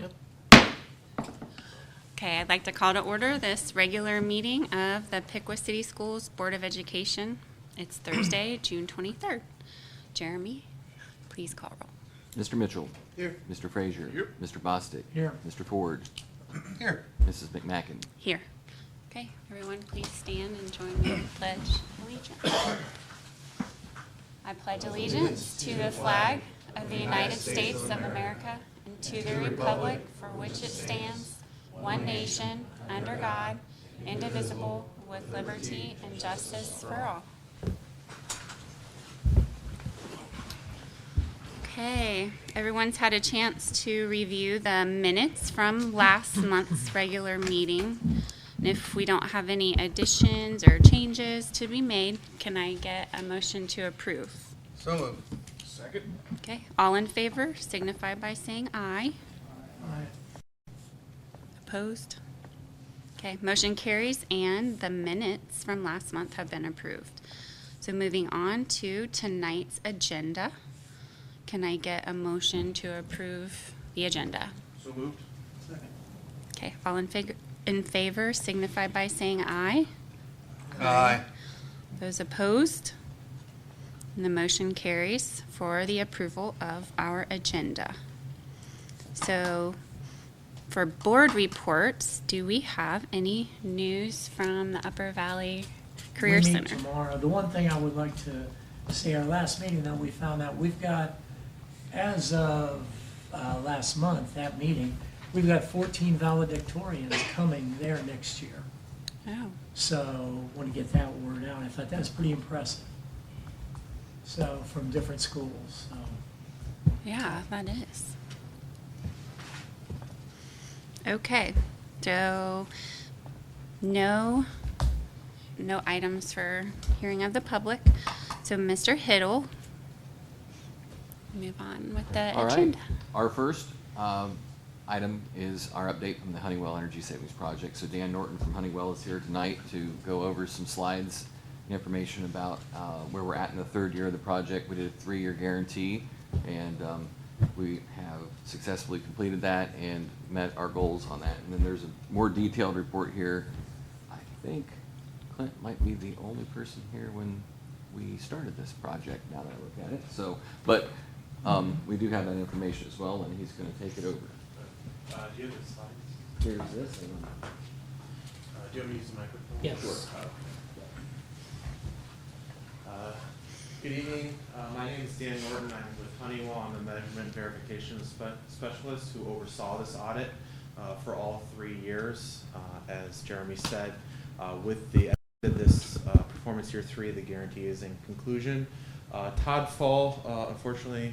Yeah. Okay, I'd like to call to order this regular meeting of the Piqua City Schools Board of Education. It's Thursday, June 23rd. Jeremy, please call roll. Mr. Mitchell. Here. Mr. Frazier. Here. Mr. Bostic. Here. Mr. Ford. Here. Mrs. McMacken. Here. Okay, everyone please stand and join me in the Pledge of Allegiance. I pledge allegiance to the flag of the United States of America and to the republic for which it stands, one nation, under God, indivisible, with liberty and justice for all. Okay, everyone's had a chance to review the minutes from last month's regular meeting. And if we don't have any additions or changes to be made, can I get a motion to approve? So moved. Second. Okay, all in favor signify by saying aye. Aye. Opposed? Okay, motion carries and the minutes from last month have been approved. So moving on to tonight's agenda. Can I get a motion to approve the agenda? So moved. Second. Okay, all in favor signify by saying aye. Aye. Those opposed? And the motion carries for the approval of our agenda. So for board reports, do we have any news from the Upper Valley Career We Center? meet tomorrow. The one thing I would like to say, our last meeting, though, we found out we've got, as of last month, that meeting, we've got 14 valedictorians coming there next year. Oh, So, want to get that word out. I thought that was pretty impressive. So, from different schools, so. yeah, that is. Okay, so no items for hearing of the public. So Mr. Hiddle, move on with the All right. agenda. Our first item is our update from the Honeywell Energy Savings Project. So Dan Norton from Honeywell is here tonight to go over some slides, information about where we're at in the third year of the project. We did a 3-year guarantee, and we have successfully completed that and met our goals on that. And then there's a more detailed report here. I think Clint might be the only person here when we started this project, now that I look at it. So, but we do have that information as well, and he's going to take it over. Do you have the slides? Here's this. Do you want me to use the microphone? Yes. Sure. Good evening. My name is Dan Norton. I'm with Honeywell. I'm the measurement verification specialist who oversaw this audit for all 3 years. As Jeremy said, with the end of this performance year 3, the guarantee is in conclusion. Todd Fall, unfortunately,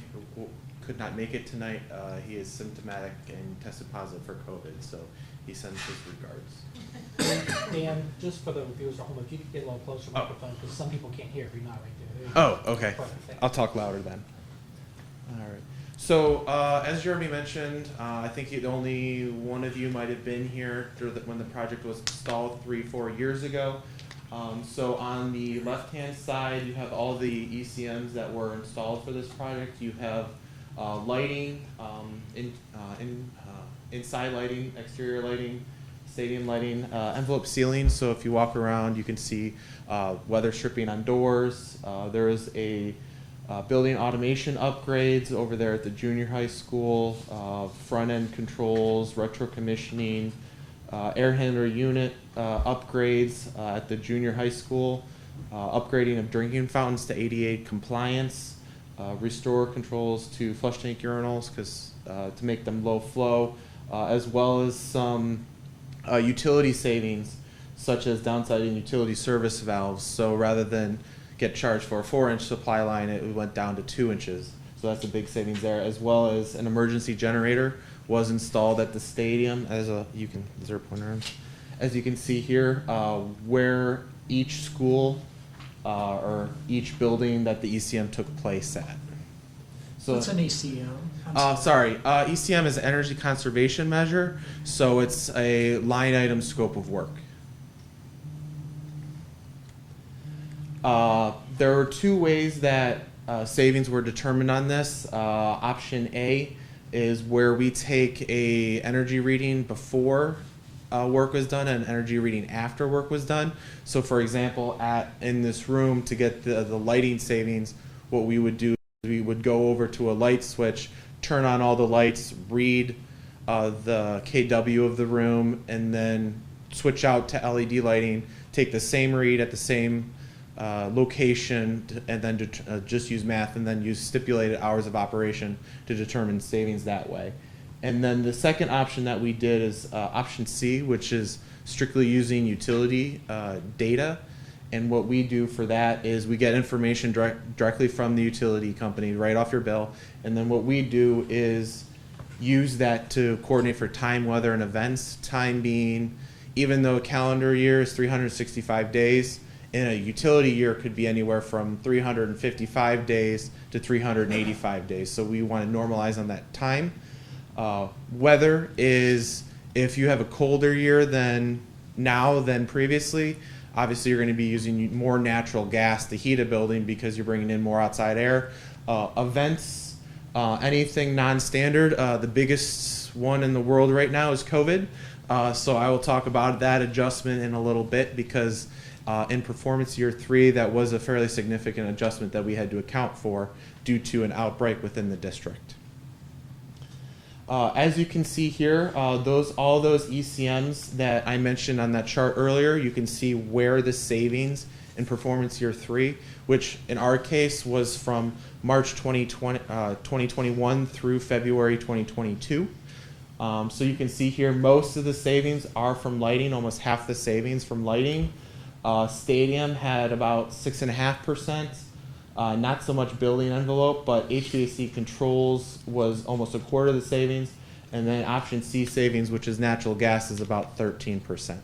could not make it tonight. He is symptomatic and tested positive for COVID, so he sends his regards. Dan, just for the viewers at home, if you could get a little closer to the microphone, because some people can't hear if you're not right there. There you go. Oh, okay. Perfect, thank you. I'll talk louder then. All right. So, as Jeremy mentioned, I think only one of you might have been here when the project was installed 3-4 years ago. So on the left-hand side, you have all the ECMs that were installed for this project. You have lighting, inside lighting, exterior lighting, stadium lighting, envelope ceiling. So if you walk around, you can see weather stripping on doors. There is a building automation upgrades over there at the junior high school, front-end controls, retro commissioning, air handler unit upgrades at the junior high school, upgrading of drinking fountains to ADA compliance, restore controls to flush tank urinals to make them low flow, as well as some utility savings, such as downsizing utility service valves. So rather than get charged for a 4-inch supply line, it went down to 2 inches. So that's a big savings there, as well as an emergency generator was installed at the stadium. Is there a pointer on? As you can see here, where each school or each building that the ECM took place at. So What's an ECM? ECM is an energy conservation measure, so it's a line item scope of work. There are 2 ways that savings were determined on this. Option A is where we take a energy reading before work was done and energy reading after work was done. So for example, in this room, to get the lighting savings, what we would do is we would go over to a light switch, turn on all the lights, read the KW of the room, and then switch out to LED lighting, take the same read at the same location, and then just use math and then use stipulated hours of operation to determine savings that way. And then the second option that we did is option C, which is strictly using utility data. And what we do for that is we get information directly from the utility company right off your bill. And then what we do is use that to coordinate for time, weather, and events. Time being, even though a calendar year is 365 days, in a utility year could be anywhere from 355 days to 385 days. So we want to normalize on that time. Weather is, if you have a colder year than previously, obviously you're going to be using more natural gas to heat a building because you're bringing in more outside air. Events, anything non-standard, the biggest one in the world right now is COVID. So I will talk about that adjustment in a little bit because in performance year 3, that was a fairly significant adjustment that we had to account for due to an outbreak within the district. As you can see here, all those ECMs that I mentioned on that chart earlier, you can see where the savings in performance year 3, which in our case was from March 2021 through February 2022. So you can see here most of the savings are from lighting, almost half the savings from lighting. Stadium had about 6.5%. Not so much building envelope, but HVAC controls was almost a quarter of the savings, and then option C savings, which is natural gas, is about 13%.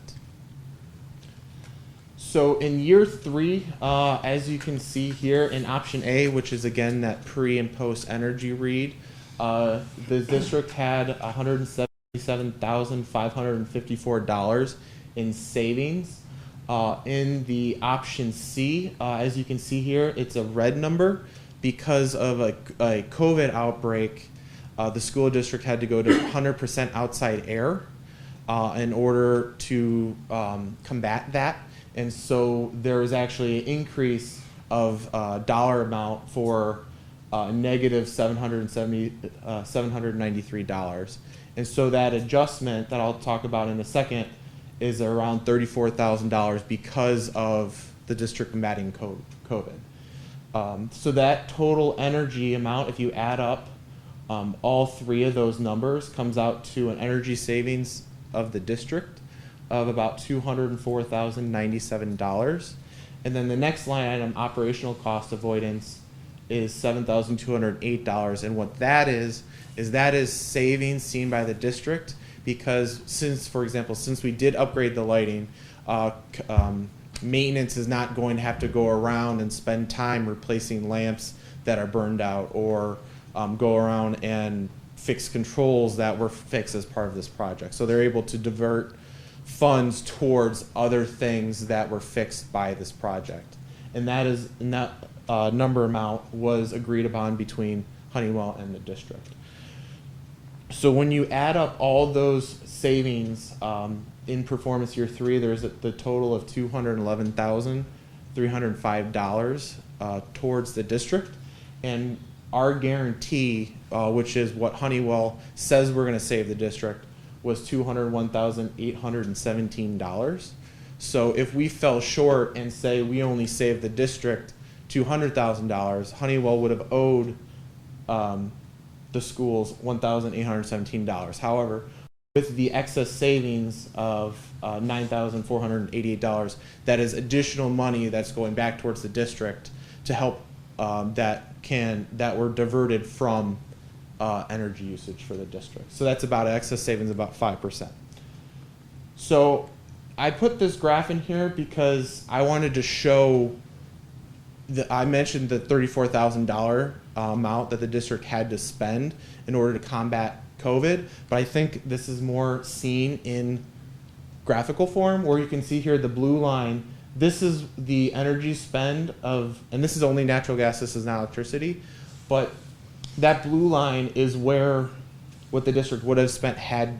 So in year 3, as you can see here in option A, which is again that pre and post energy read, the district had $177,554 in savings. In the option C, as you can see here, it's a red number. Because of a COVID outbreak, the school district had to go to 100% outside air in order to combat that. And so there was actually an increase of dollar amount for negative $793. And so that adjustment that I'll talk about in a second is around $34,000 because of the district combating COVID. So that total energy amount, if you add up all 3 of those numbers, comes out to an energy savings of the district of about $204,097. And then the next line item, operational cost avoidance, is $7,208. And what that is savings seen by the district. Because for example, since we did upgrade the lighting, maintenance is not going to have to go around and spend time replacing lamps that are burned out or go around and fix controls that were fixed as part of this project. So they're able to divert funds towards other things that were fixed by this project. And that number amount was agreed upon between Honeywell and the district. So when you add up all those savings in performance year 3, there's the total of $211,305 towards the district. And our guarantee, which is what Honeywell says we're going to save the district, was $201,817. So if we fell short and say we only saved the district $200,000, Honeywell would have owed the schools $1,817. However, with the excess savings of $9,488, that is additional money that's going back towards the district to help that were diverted from energy usage for the district. So that's about excess savings, about 5%. So I put this graph in here because I wanted to show I mentioned the $34,000 amount that the district had to spend in order to combat COVID, but I think this is more seen in graphical form, where you can see here the blue line. This is the energy spend of, and this is only natural gas, this is not electricity, but that blue line is where what the district would have spent had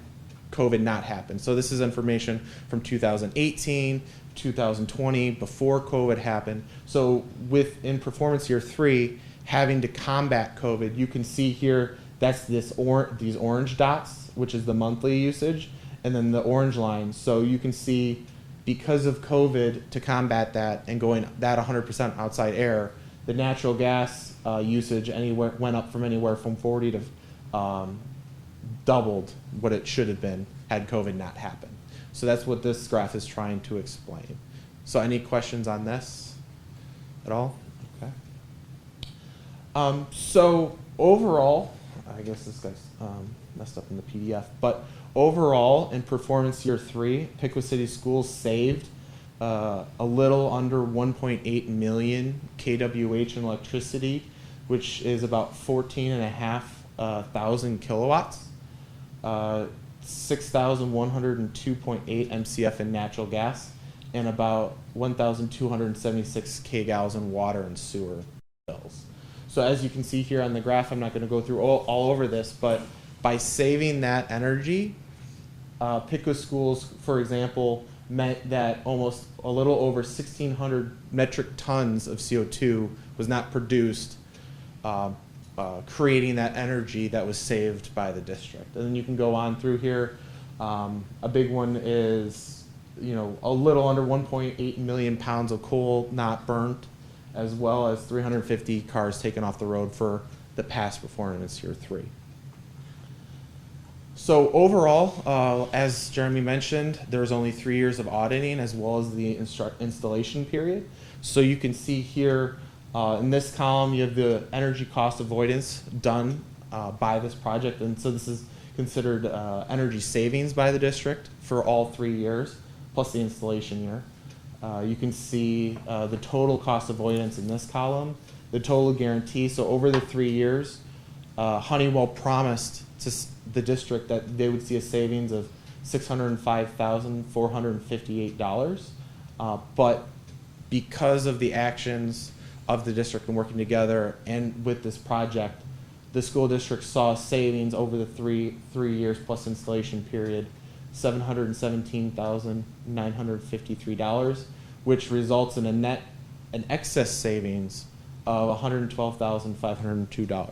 COVID not happened. So this is information from 2018, 2020, before COVID happened. So in performance year 3, having to combat COVID, you can see here that's these orange dots, which is the monthly usage, and then the orange line. So you can see because of COVID, to combat that and going that 100% outside air, the natural gas usage went up from anywhere from 40 to doubled what it should have been had COVID not happened. So that's what this graph is trying to explain. So any questions on this at all? Okay. So overall, I guess this guy's messed up in the PDF, but overall in performance year 3, Piqua City Schools saved a little under 1.8 million kWh in electricity, which is about 14,500 kilowatts, 6,102.8 MCF in natural gas, and about 1,276 kgals in water and sewer bills. So as you can see here on the graph, I'm not going to go through all over this, but by saving that energy, Piqua schools, for example, meant that almost a little over 1,600 metric tons of CO2 was not produced, creating that energy that was saved by the district. And then you can go on through here. A big one is, a little under 1.8 million pounds of coal not burnt, as well as 350 cars taken off the road for the past performance year 3. So overall, as Jeremy mentioned, there's only 3 years of auditing as well as the installation period. So you can see here in this column, you have the energy cost avoidance done by this project. And so this is considered energy savings by the district for all 3 years, plus the installation year. You can see the total cost avoidance in this column, the total guarantee. So over the 3 years, Honeywell promised to the district that they would see a savings of $605,458. But because of the actions of the district and working together and with this project, the school district saw savings over the three years plus installation period, $717,953, which results in an excess savings of $112,502.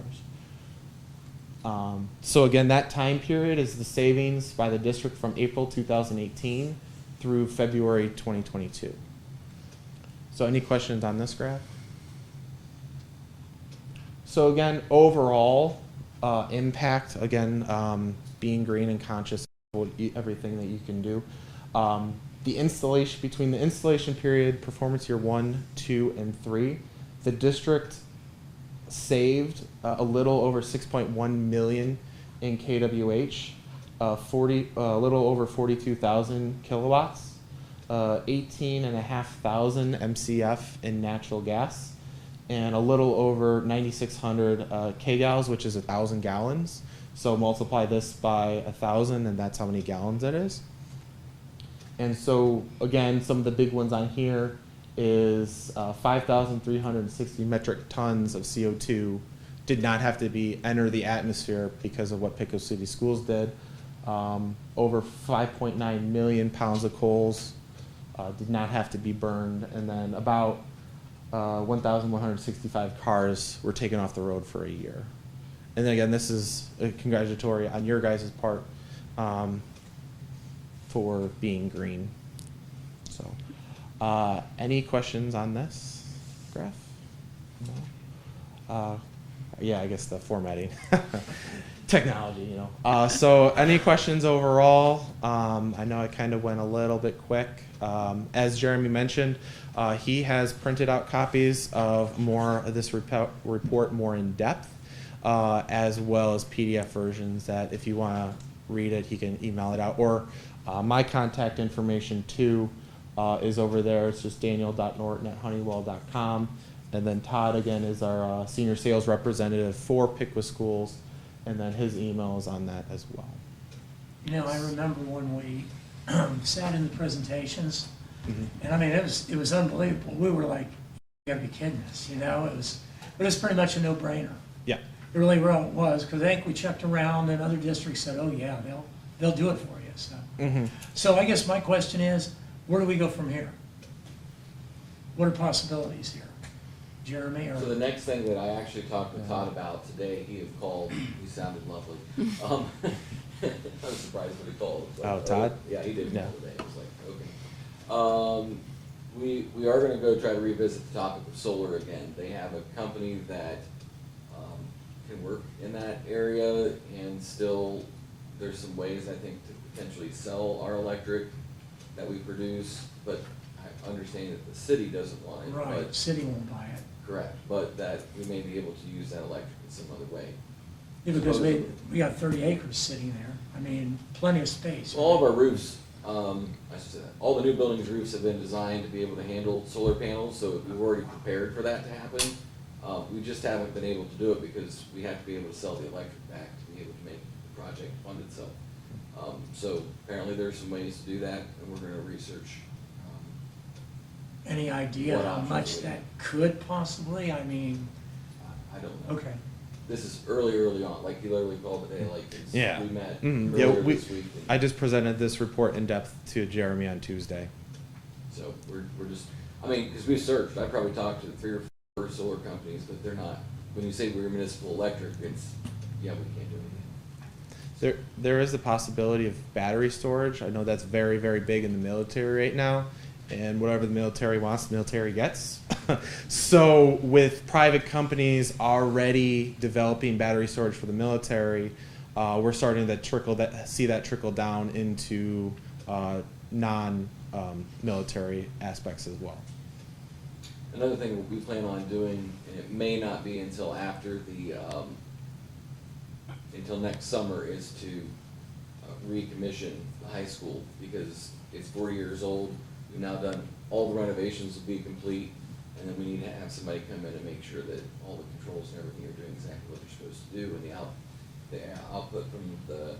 So again, that time period is the savings by the district from April 2018 through February 2022. So any questions on this graph? So again, overall impact, again, being green and conscious of everything that you can do. The installation, between the installation period, performance year 1, 2, and 3, the district saved a little over 6.1 million in kWh, a little over 42,000 kilowatts, 18,500 MCF in natural gas, and a little over 9,600 kgals, which is 1,000 gallons. So multiply this by 1,000, and that's how many gallons it is. And so again, some of the big ones on here is 5,360 metric tons of CO2 did not have to enter the atmosphere because of what Pico City Schools did. Over 5.9 million pounds of coals did not have to be burned, and then about 1,165 cars were taken off the road for a year. And then again, this is a congratulatory on your guys' part for being green. So, any questions on this graph? No? Yeah, I guess the formatting. Technology, So any questions overall? I know I kind of went a little bit quick. As Jeremy mentioned, he has printed out copies of more of this report more in depth, as well as PDF versions that if you want to read it, he can email it out. Or my contact information too is over there. It's just daniel.norton@honeywell.com. And then Todd, again, is our senior sales representative for Piqua Schools, and then his email is on that as well. I remember when we sat in the presentations, and I mean, it was unbelievable. We were like, you gotta be kidding us, It was pretty much a no-brainer. Yeah. It really was, because I think we checked around and other districts said, oh yeah, they'll do it for you, so. So I guess my question is, where do we go from here? What are possibilities here? Jeremy, or? So the next thing that I actually talked to Todd about today, he had called, he sounded lovely. I was surprised when he called. It was Oh, like, Todd? Yeah, he did Yeah. call today. I was like, okay. We are gonna go try to revisit the topic of solar again. They have a company that, can work in that area, and still, there's some ways, I think, to potentially sell our electric that we produce, but I understand that the city doesn't want it. Right, but- city won't buy it. Correct, but that we may be able to use that electric in some other way. Yeah, because we got 30 acres sitting there. I mean, plenty of space. All of our roofs, I should say that, all the new buildings' roofs have been designed to be able to handle solar panels, so we've already prepared for that to happen. We just haven't been able to do it because we have to be able to sell the electric back to be able to make the project fund itself. So apparently there's some ways to do that, and we're gonna research. Any idea What how options much we that have? could possibly, I mean, I don't know. okay. This is early on, like he literally called today, like Yeah. we met Mhm. Yeah, earlier we- this week. and- I just presented this report in depth to Jeremy on Tuesday. So we're just, I mean, because we searched, I probably talked to 3 or 4 solar companies, but they're not, when you say we're municipal electric, it's, yeah, we can't do anything. There is the possibility of battery storage. I know that's very, very big in the military right now, and whatever the military wants, the military gets. So with private companies already developing battery storage for the military, we're starting to see that trickle down into non-military aspects as well. Another thing we plan on doing, and it may not be until after the, until next summer, is to recommission the high school, because it's 4 years old. We've now done, all the renovations will be complete, and then we need to have somebody come in and make sure that all the controls and everything are doing exactly what they're supposed to do, and the output from the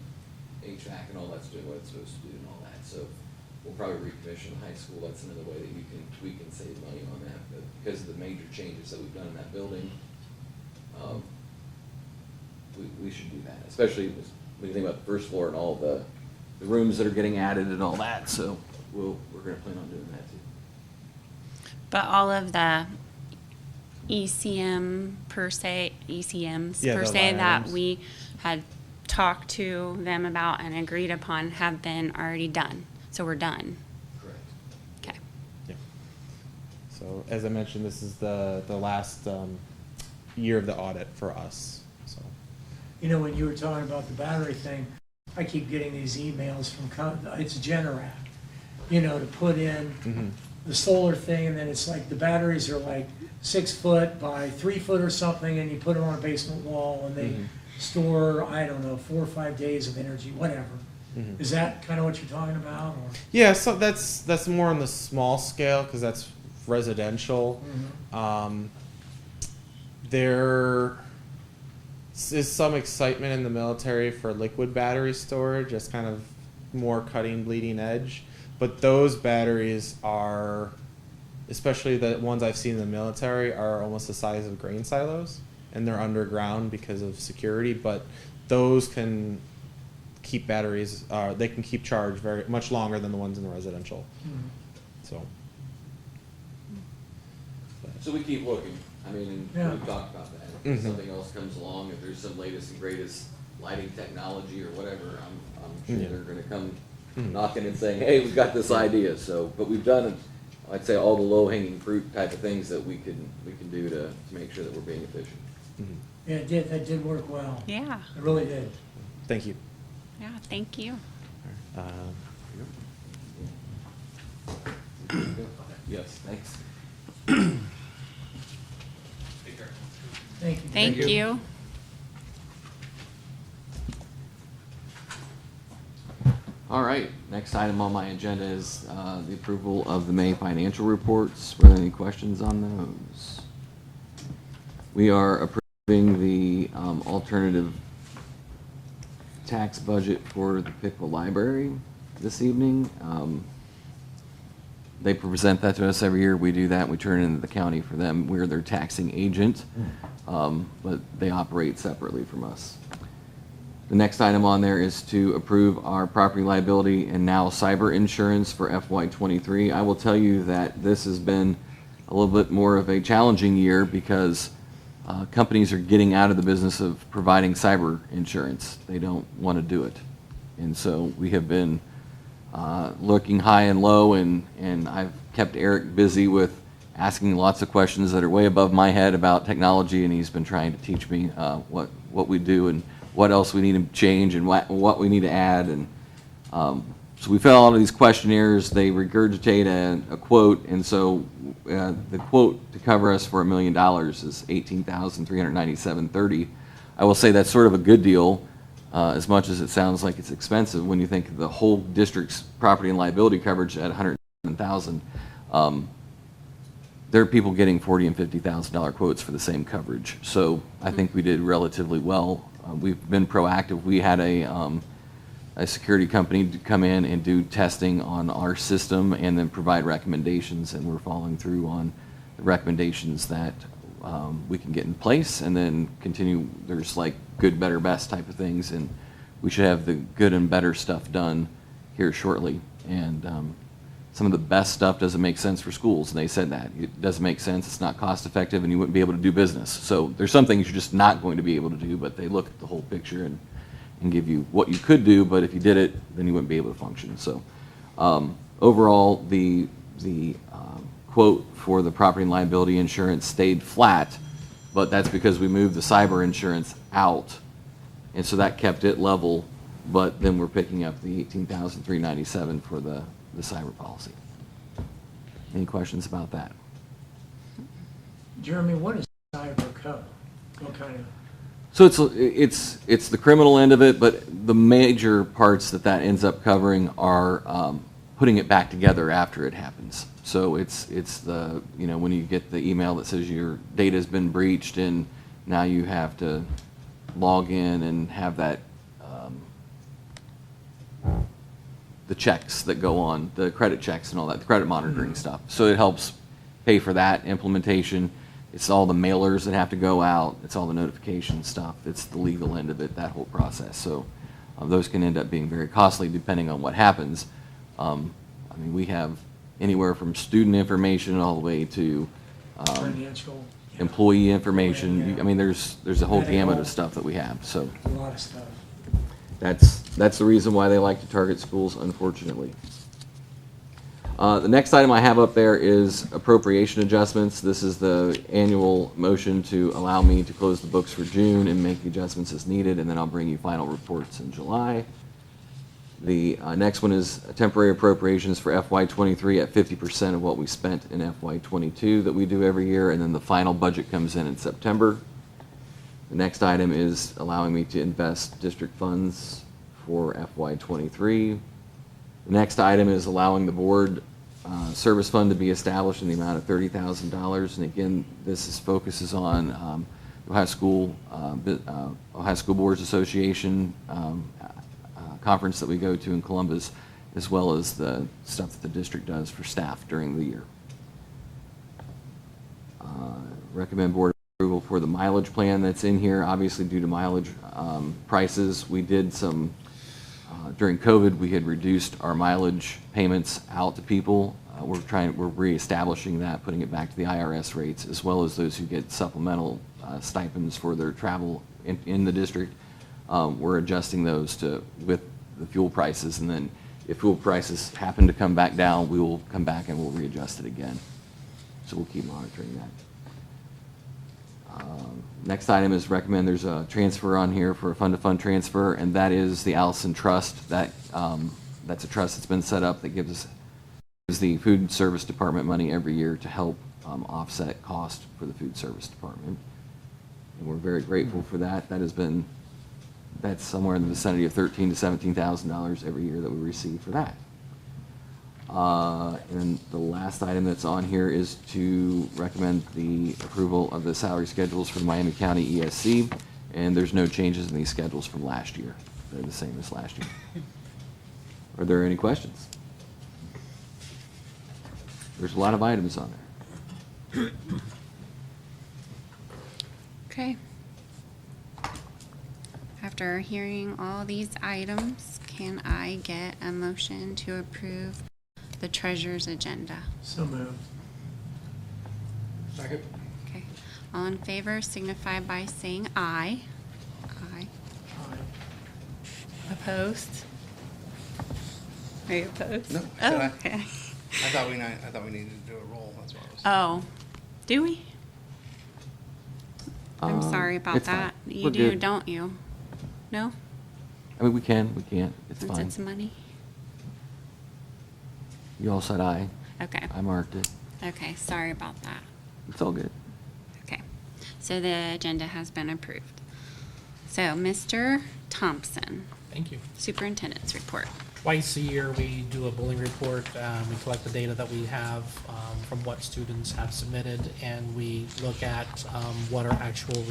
HVAC and all that's doing what it's supposed to do and all that. So we'll probably recommission the high school. That's another way that we can save money on that, but because of the major changes that we've done in that building, we should do that, especially when you think about the first floor and all the rooms that are getting added and all that. So we're gonna plan on doing that too. But all of the ECMs per se Yeah, the that items. we had talked to them about and agreed upon have been already done. So we're done. Correct. Okay. Yeah. So as I mentioned, this is the last year of the audit for us. So You know, when you were talking about the battery thing, I keep getting these emails from, it's Generac, you know, to put in the solar thing, and then it's like the batteries are like 6 foot by 3 foot or something, and you put them on a basement wall, and they store, I don't know, 4 or 5 days of energy, whatever. Is that kind of what you're talking about, or? yeah, so that's more on the small scale because that's residential. There is some excitement in the military for liquid battery storage. That's kind of more cutting, bleeding edge. But those batteries are, especially the ones I've seen in the military, are almost the size of grain silos, and they're underground because of security. But those can keep batteries. They can keep charged very much longer than the ones in the residential. So. So we keep looking. I mean, Yeah. we've talked about that. If something else comes along, if there's some latest and greatest lighting technology or whatever, I'm sure Yeah. they're gonna come knocking and saying, hey, we've got this idea. So, but we've done, I'd say, all the low-hanging fruit type of things that we can do to make sure that we're being efficient. Yeah, it did, that did work well. Yeah. It really did. Thank you. Yeah. Thank you. Yes, thanks. Thank you. Thank you. All right, next item on my agenda is the approval of the May financial reports. Were there any questions on those? We are approving the alternative tax budget for the Pickle Library this evening. They present that to us every year. We do that. We turn it into the county for them. We're their taxing agent, but they operate separately from us. The next item on there is to approve our property liability and now cyber insurance for FY23. I will tell you that this has been a little bit more of a challenging year because companies are getting out of the business of providing cyber insurance. They don't want to do it. And so we have been looking high and low, and I've kept Eric busy with asking lots of questions that are way above my head about technology, and he's been trying to teach me what we do and what else we need to change and what we need to add. And so we fill out all these questionnaires. They regurgitate a quote, and so the quote to cover us for $1 million is $18,397.30. I will say that's sort of a good deal, as much as it sounds like it's expensive when you think of the whole district's property and liability coverage at $107,000. There are people getting $40,000 and $50,000 quotes for the same coverage. So I think we did relatively well. We've been proactive. We had a security company to come in and do testing on our system and then provide recommendations, and we're following through on the recommendations that we can get in place, and then continue. There's like good, better, best type of things, and we should have the good and better stuff done here shortly. And some of the best stuff doesn't make sense for schools, and they said that. It doesn't make sense, it's not cost effective, and you wouldn't be able to do business. So there's some things you're just not going to be able to do, but they look at the whole picture and give you what you could do, but if you did it, then you wouldn't be able to function. So overall, the quote for the property and liability insurance stayed flat, but that's because we moved the cyber insurance out, and so that kept it level, but then we're picking up the $18,397 for the cyber policy. Any questions about that? Jeremy, what is cyber code? What kind of? So it's the criminal end of it, but the major parts that ends up covering are putting it back together after it happens. So it's the, when you get the email that says your data has been breached and now you have to log in and have that the checks that go on, the credit checks and all that, the credit monitoring stuff. So it helps pay for that implementation. It's all the mailers that have to go out. It's all the notification stuff. It's the legal end of it, that whole process. So those can end up being very costly depending on what happens. We have anywhere from student information all the way to Financial. employee information. Yeah. There's a whole Medical. gamut of stuff that we have. So A lot of stuff. that's the reason why they like to target schools, unfortunately. The next item I have up there is appropriation adjustments. This is the annual motion to allow me to close the books for June and make the adjustments as needed, and then I'll bring you final reports in July. The next one is temporary appropriations for FY23 at 50% of what we spent in FY22 that we do every year, and then the final budget comes in September. The next item is allowing me to invest district funds for FY23. The next item is allowing the board service fund to be established in the amount of $30,000. And again, this focuses on Ohio School Boards Association conference that we go to in Columbus, as well as the stuff that the district does for staff during the year. Recommend board approval for the mileage plan that's in here. Obviously, due to mileage prices, we did some during COVID, we had reduced our mileage payments out to people. We're reestablishing that, putting it back to the IRS rates, as well as those who get supplemental stipends for their travel in the district. We're adjusting those with the fuel prices, and then if fuel prices happen to come back down, we will come back and we'll readjust it again. So we'll keep monitoring that. Next item is recommend there's a transfer on here for a fund-to-fund transfer, and that is the Allison Trust. That's a trust that's been set up that gives the food service department money every year to help offset cost for the food service department. And we're very grateful for that. That's somewhere in the vicinity of $13,000 to $17,000 every year that we receive for that. And the last item that's on here is to recommend the approval of the salary schedules for the Miami County ESC, and there's no changes in these schedules from last year. They're the same as last year. Are there any questions? There's a lot of items on there. Okay. After hearing all these items, can I get a motion to approve the treasurer's agenda? So moved. Second. Okay. All in favor signify by saying aye. Aye. Aye. Opposed? Are you opposed? No, I Oh, said aye. okay. I thought we needed to do a roll, that's what I was. Oh, do we? I'm sorry about It's fine. that. You We're do, good. don't you? No? I mean, we can't, it's Since fine. it's money? You all said aye. Okay. I marked it. Okay, sorry about that. It's all good. Okay, so the agenda has been approved. So, Mr. Thompson, Thank you. Superintendent's report. Twice a year, we do a bullying report. We collect the data that we have from what students have submitted, and we look at what are actual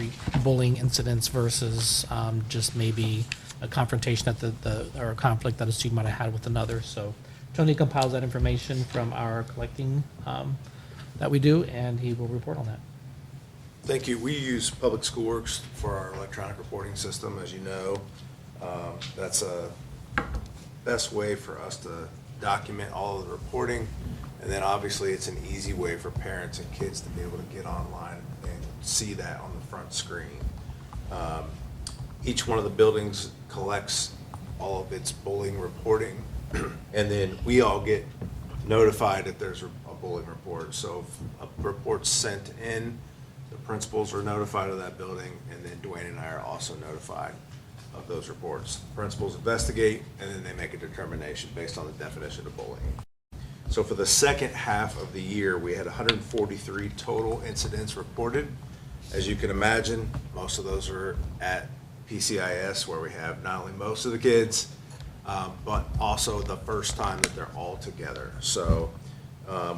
bullying incidents versus just maybe a confrontation that or a conflict that a student might have had with another. So Tony compiles that information from our collecting that we do, and he will report on that. Thank you. We use Public Schoolworks for our electronic reporting system, as you know. That's a best way for us to document all of the reporting. And then obviously it's an easy way for parents and kids to be able to get online and see that on the front screen. Each one of the buildings collects all of its bullying reporting, and then we all get notified if there's a bullying report. So if a report's sent in, the principals are notified of that building, and then Dwayne and I are also notified of those reports. Principals investigate, and then they make a determination based on the definition of bullying. So for the second half of the year, we had 143 total incidents reported. As you can imagine, most of those are at PCIS, where we have not only most of the kids, but also the first time that they're all together. So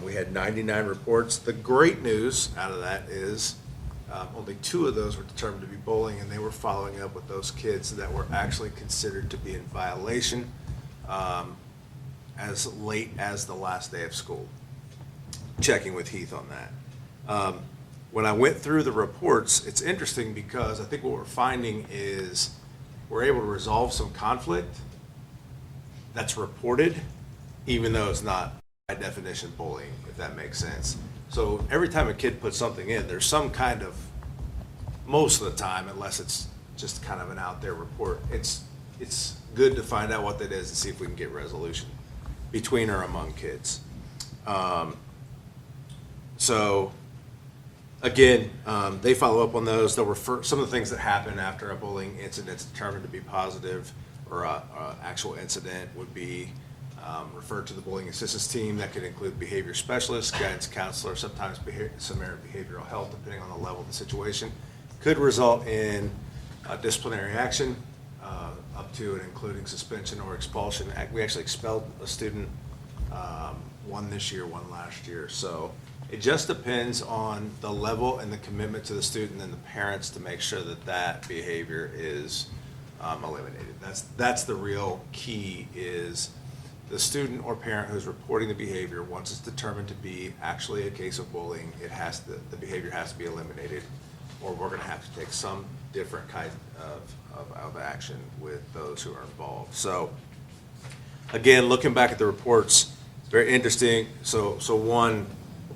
we had 99 reports. The great news out of that is only 2 of those were determined to be bullying, and they were following up with those kids that were actually considered to be in violation as late as the last day of school. Checking with Heath on that. When I went through the reports, it's interesting because I think what we're finding is we're able to resolve some conflict that's reported, even though it's not by definition bullying, if that makes sense. So every time a kid puts something in, there's some kind of, most of the time, unless it's just kind of an out there report, it's good to find out what that is and see if we can get resolution between or among kids. So again, they follow up on those. They'll refer some of the things that happen after a bullying incident is determined to be positive or a actual incident would be referred to the bullying assistance team. That could include behavior specialists, guidance counselor, sometimes some behavioral health, depending on the level of the situation. Could result in disciplinary action, up to and including suspension or expulsion. We actually expelled a student, one this year, one last year. So it just depends on the level and the commitment to the student and the parents to make sure that that behavior is eliminated. That's the real key, is the student or parent who's reporting the behavior, once it's determined to be actually a case of bullying, the behavior has to be eliminated, or we're going to have to take some different kind of action with those who are involved. So again, looking back at the reports, it's very interesting. So one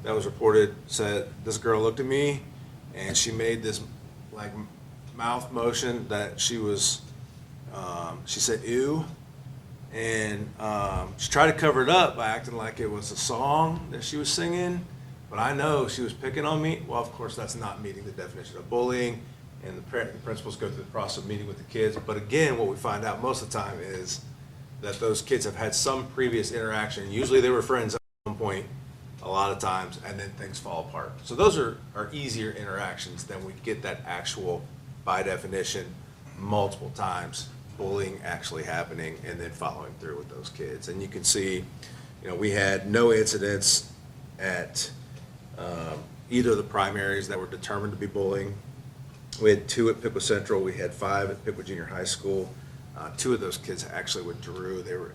that was reported said, this girl looked at me and she made this like mouth motion that she was, she said, ew. And she tried to cover it up by acting like it was a song that she was singing, but I know she was picking on me. Well, of course, that's not meeting the definition of bullying, and the principals go through the process of meeting with the kids. But again, what we find out most of the time is that those kids have had some previous interaction. Usually they were friends at one point, a lot of times, and then things fall apart. So those are easier interactions than we get that actual, by definition, multiple times bullying actually happening and then following through with those kids. And you can see, we had no incidents at either of the primaries that were determined to be bullying. We had 2 at Piqua Central. We had 5 at Piqua Junior High School. 2 of those kids actually withdrew. They were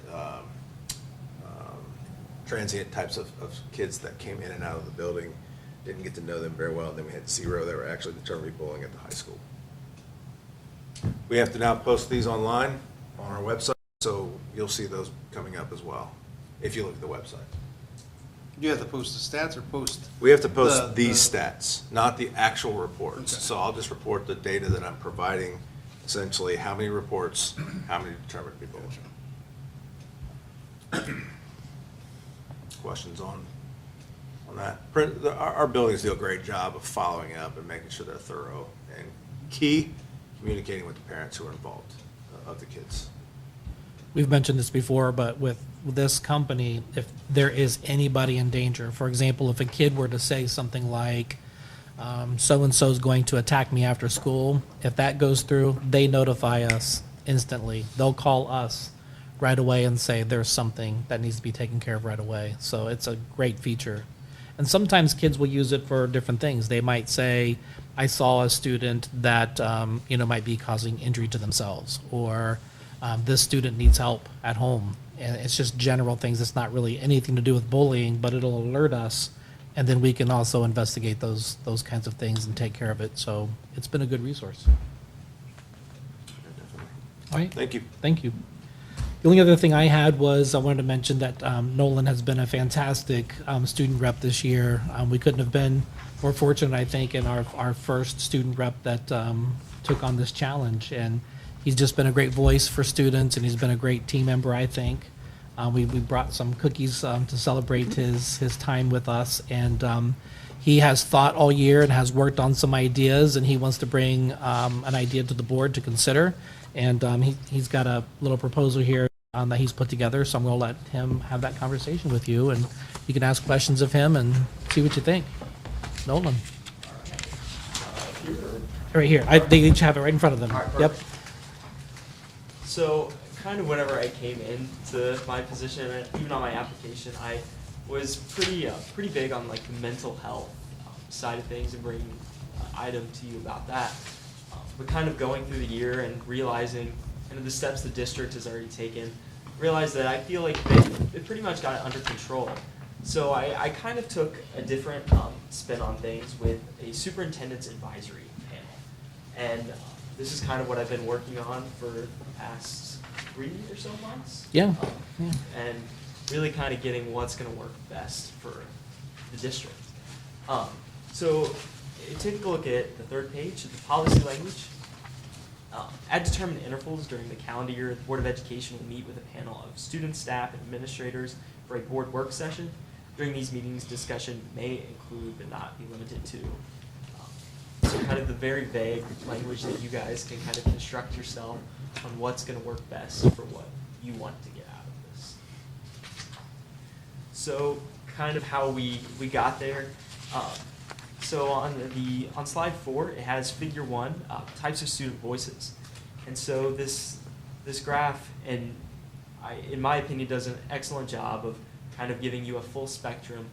transient types of kids that came in and out of the building, didn't get to know them very well, and then we had 0 that were actually determined to be bullying at the high school. We have to now post these online on our website, so you'll see those coming up as well, if you look at the website. You have to post the stats or post? We have to post the- these stats, not the actual reports. Okay. So I'll just report the data that I'm providing, essentially how many reports, how many determined to be bullied. Questions on that? Our buildings do a great job of following up and making sure they're thorough, and key, communicating with the parents who are involved of the kids. We've mentioned this before, but with this company, if there is anybody in danger, for example, if a kid were to say something like, so-and-so is going to attack me after school, if that goes through, they notify us instantly. They'll call us right away and say there's something that needs to be taken care of right away. So it's a great feature. And sometimes kids will use it for different things. They might say, I saw a student that might be causing injury to themselves, or this student needs help at home. And it's just general things. It's not really anything to do with bullying, but it'll alert us, and then we can also investigate those kinds of things and take care of it. So it's been a good resource. All right. Thank you. Thank you. The only other thing I had was I wanted to mention that Nolan has been a fantastic student rep this year. We couldn't have been more fortunate, I think, in our first student rep that took on this challenge. And he's just been a great voice for students, and he's been a great team member, I think. We brought some cookies to celebrate his time with us. And he has thought all year and has worked on some ideas, and he wants to bring an idea to the board to consider. And he's got a little proposal here that he's put together, so I'm going to let him have that conversation with you, and you can ask questions of him and see what you think. Nolan. Right here. They each have it right in front of them. All right, Yep. perfect. So, kind of whenever I came into my position, and even on my application, I was pretty big on like the mental health side of things and bringing an item to you about that. But kind of going through the year and realizing kind of the steps the district has already taken, realized that I feel like they pretty much got it under control. So I kind of took a different spin on things with a superintendent's advisory panel. And this is kind of what I've been working on for the past 3 or so months. Yeah. Yeah. And really kind of getting what's going to work best for the district. So take a look at the third page, the policy language. At determined intervals during the calendar year, the Board of Education will meet with a panel of students, staff, and administrators for a board work session. During these meetings, discussion may include but not be limited to. So kind of the very vague language that you guys can kind of construct yourself on what's going to work best for what you want to get out of this. So kind of how we got there. So on slide 4, it has figure 1, types of student voices. And so this graph, in my opinion, does an excellent job of kind of giving you a full spectrum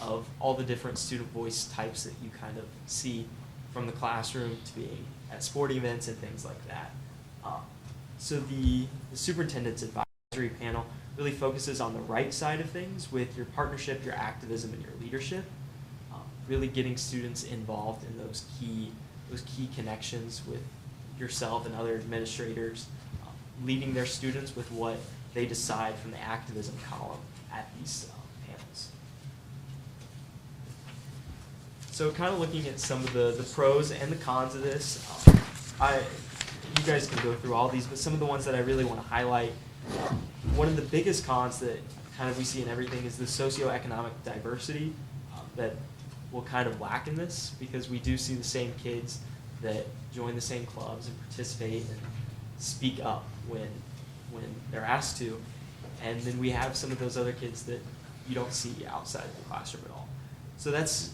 of all the different student voice types that you kind of see from the classroom to being at sporting events and things like that. So the superintendent's advisory panel really focuses on the right side of things with your partnership, your activism, and your leadership. Really getting students involved in those key connections with yourself and other administrators, leading their students with what they decide from the activism column at these panels. So kind of looking at some of the pros and the cons of this, you guys can go through all these, but some of the ones that I really want to highlight, one of the biggest cons that kind of we see in everything is the socioeconomic diversity that will kind of lack in this, because we do see the same kids that join the same clubs and participate and speak up when they're asked to, and then we have some of those other kids that you don't see outside of the classroom at all. So that's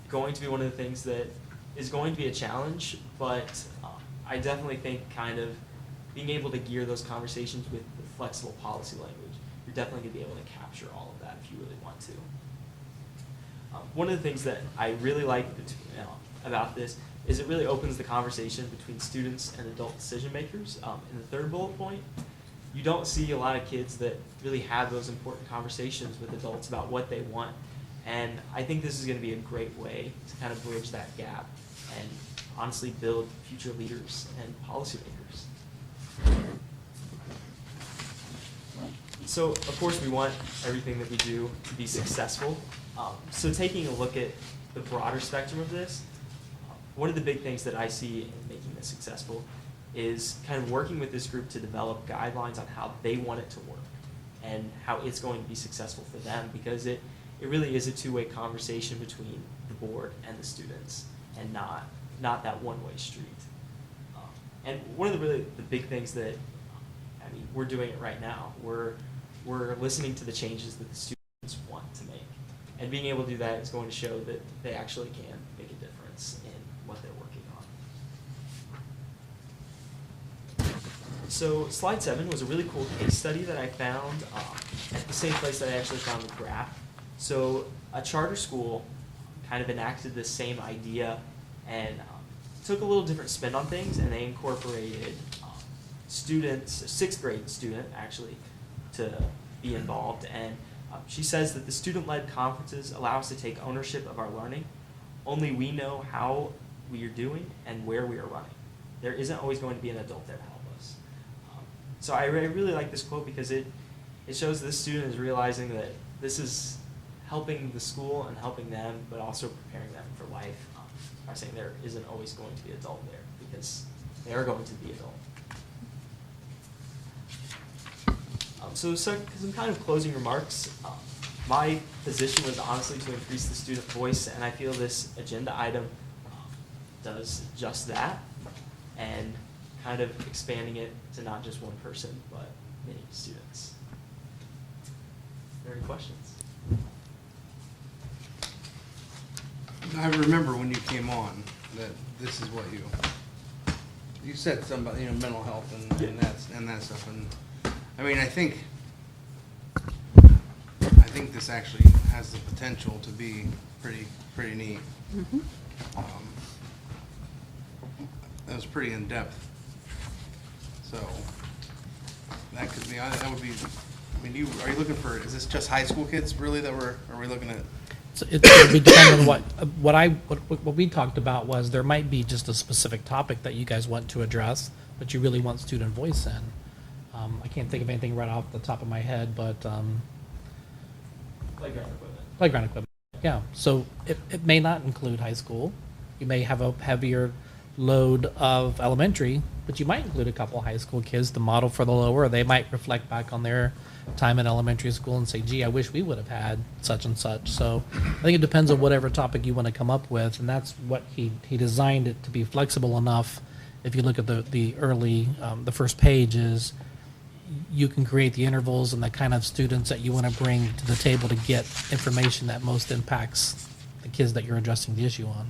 going to be one of the things that is going to be a challenge, but I definitely think kind of being able to gear those conversations with the flexible policy language, you're definitely going to be able to capture all of that if you really want to. One of the things that I really like about this is it really opens the conversation between students and adult decision makers. In the third bullet point, you don't see a lot of kids that really have those important conversations with adults about what they want. And I think this is going to be a great way to kind of bridge that gap and honestly build future leaders and policymakers. So, of course, we want everything that we do to be successful. So taking a look at the broader spectrum of this, one of the big things that I see in making this successful is kind of working with this group to develop guidelines on how they want it to work and how it's going to be successful for them, because it really is a two-way conversation between the board and the students, and not that one-way street. And one of the big things that, I mean, we're doing it right now. We're listening to the changes that the students want to make, and being able to do that is going to show that they actually can make a difference in what they're working on. So slide 7 was a really cool case study that I found at the same place that I actually found the graph. So a charter school kind of enacted this same idea and took a little different spin on things, and they incorporated students, a 6th grade student actually, to be involved. And she says that the student-led conferences allow us to take ownership of our learning. Only we know how we are doing and where we are running. There isn't always going to be an adult there to help us. So I really like this quote because it shows this student is realizing that this is helping the school and helping them, but also preparing them for life by saying there isn't always going to be an adult there, because they are going to be adult. So some kind of closing remarks. My position was honestly to increase the student voice, and I feel this agenda item does just that, and kind of expanding it to not just one person, but many students. Are there any questions? I remember when you came on that this is what you said something about, mental health and that stuff. And I mean, I think this actually has the potential to be pretty neat. Mm-hmm. That was pretty in depth. So that could be. That would be. I mean, are you looking for? Is this just high school kids really that are we looking at? So it's going to be depending on what we talked about was there might be just a specific topic that you guys want to address, but you really want student voice in. I can't think of anything right off the top of my head, but Playground equipment. playground equipment. Yeah, so it may not include high school. You may have a heavier load of elementary, but you might include a couple high school kids to model for the lower. They might reflect back on their time in elementary school and say, gee, I wish we would have had such and such. So I think it depends on whatever topic you want to come up with, and that's what he designed it to be flexible enough. If you look at the early, the first page is you can create the intervals and the kind of students that you want to bring to the table to get information that most impacts the kids that you're addressing the issue on.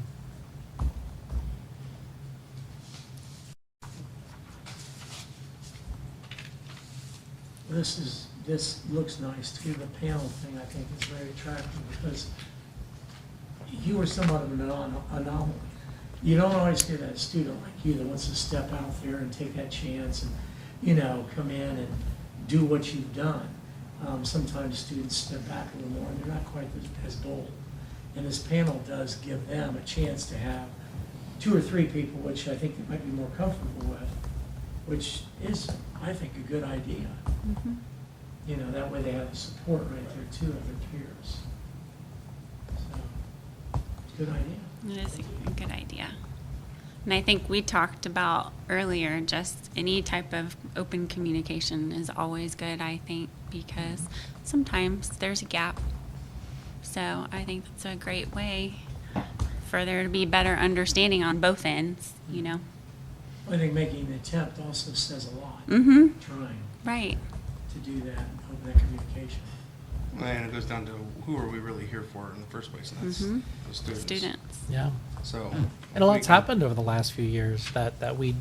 This looks nice too. The panel thing I think is very attractive because you are somewhat of an anomaly. You don't always get a student like you that wants to step out there and take that chance and, come in and do what you've done. Sometimes students step back a little more and they're not quite as bold. And this panel does give them a chance to have 2 or 3 people, which I think they might be more comfortable with, which is, I think, a good idea. Mm-hmm. That way they have the support right there too of their peers. So, it's a good idea. It is a good idea. And I think we talked about earlier, just any type of open communication is always good, I think, because sometimes there's a gap. So I think that's a great way for there to be better understanding on both ends, I think making an attempt also says a lot. Mm-hmm. Trying Right. to do that, open that communication. And it goes down to who are we really here for in the first place, and that's Mhm. the students. Students. Yeah. So. And a lot's we can- happened over the last few years that we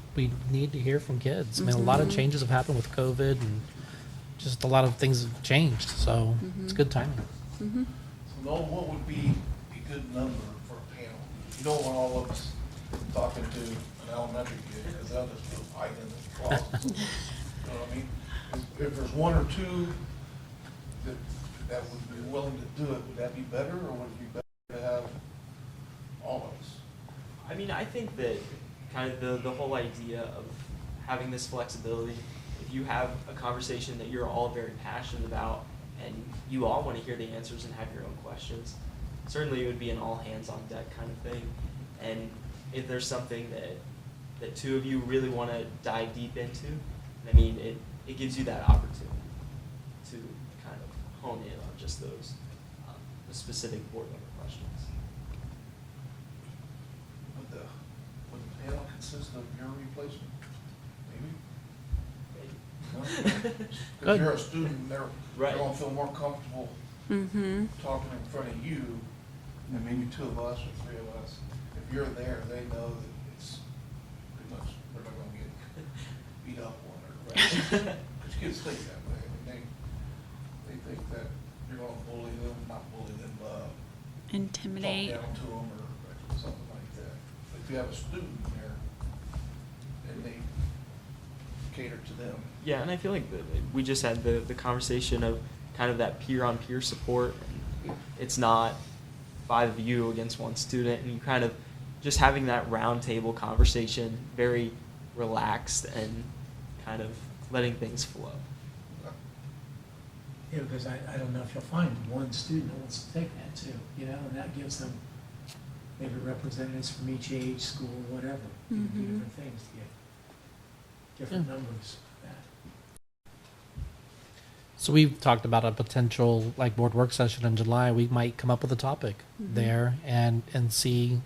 need to hear from kids. I mean, a lot of Mhm. changes have happened with COVID, and just a lot of things have changed. So it's good timing. Mm-hmm. So Noel, what would be a good number for a panel? You don't want all of us talking to an elementary kid, because they'll just feel right in the closet. You know what I mean? If there's one or two that would be willing to do it, would that be better, or would it be better to have all of us? I mean, I think that kind of the whole idea of having this flexibility, if you have a conversation that you're all very passionate about and you all want to hear the answers and have your own questions, certainly it would be an all hands on deck kind of thing. And if there's something that two of you really want to dive deep into, I mean, it gives you that opportunity to kind of hone in on just those the specific board member questions. Would the panel consist of your replacement? Maybe? Because you're a student, they're Right. going to feel more comfortable Mm-hmm. talking in front of you, and maybe two of us or three of us. If you're there, they know that it's pretty much, they're not going to get beat up on or, because kids think that way. I mean, they think that you're going to bully them, not bully them, Intimidate. talk down to them or something like that. But if you have a student there, then they cater to them. Yeah, and I feel like we just had the conversation of kind of that peer-on-peer support. It's not 5 of you against 1 student, and you kind of just having that round table conversation, very relaxed and kind of letting things flow. Yeah, because I don't know if you'll find one student who wants to take that too, you know, and that gives them maybe representatives from each age, school, whatever. You can do Mhm. different things to get different Yeah. numbers. That. So we've talked about a potential like board work session in July. We might come up with a topic Mhm. there and see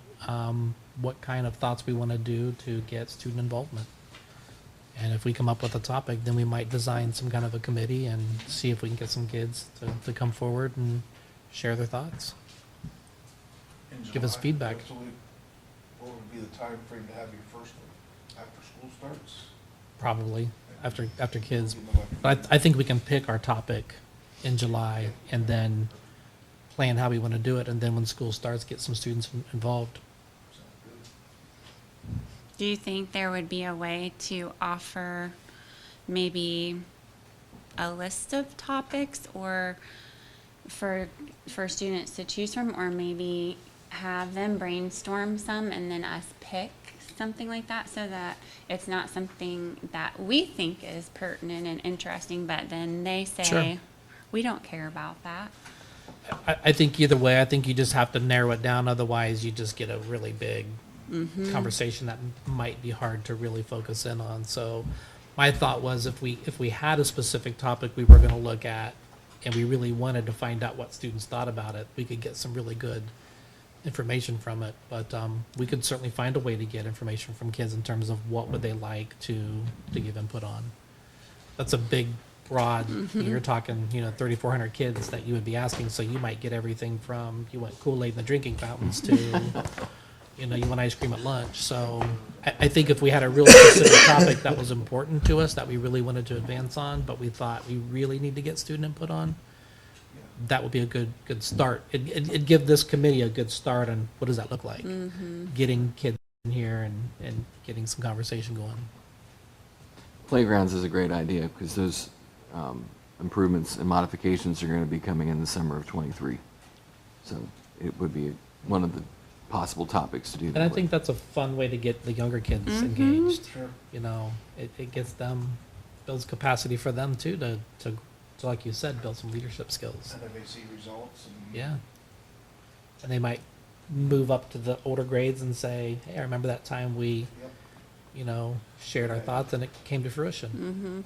what kind of thoughts we want to do to get student involvement. And if we come up with a topic, then we might design some kind of a committee and see if we can get some kids to come forward and share their thoughts. In Give us July, feedback. what would be the time frame to have your first one? After school starts? Probably after kids. But I think we can pick our topic in July and then plan how we want to do it. And then when school starts, get some students involved. Sounds good. Do you think there would be a way to offer maybe a list of topics or for students to choose from, or maybe have them brainstorm some and then us pick something like that, so that it's not something that we think is pertinent and interesting, but then they say, Sure. we don't care about that. I think either way, I think you just have to narrow it down. Otherwise, you just get a really big conversation that might be hard to really focus in on. So my thought was if we had a specific topic we were going to look at and we really wanted to find out what students thought about it, we could get some really good information from it. But we could certainly find a way to get information from kids in terms of what would they like to give input on. That's a big, broad, you're talking, 3,400 kids that you would be asking. So you might get everything from, you want Kool-Aid in the drinking fountains to, you want ice cream at lunch. So I think if we had a really specific topic that was important to us, that we really wanted to advance on, but we thought we really need to get student input on, that would be a good start. It'd give this committee a good start on what does that look like? Getting kids in here and getting some conversation going. Playgrounds is a great idea because those improvements and modifications are going to be coming in the summer of '23. So it would be one of the possible topics to do that. And I with. think that's a fun way to get the younger kids engaged. It gets them, builds capacity for them too to like you said, build some leadership skills. And then they see results and. Yeah. And they might move up to the older grades and say, hey, I remember that time we, Yep. shared our thoughts and it came to fruition. Mm-hmm.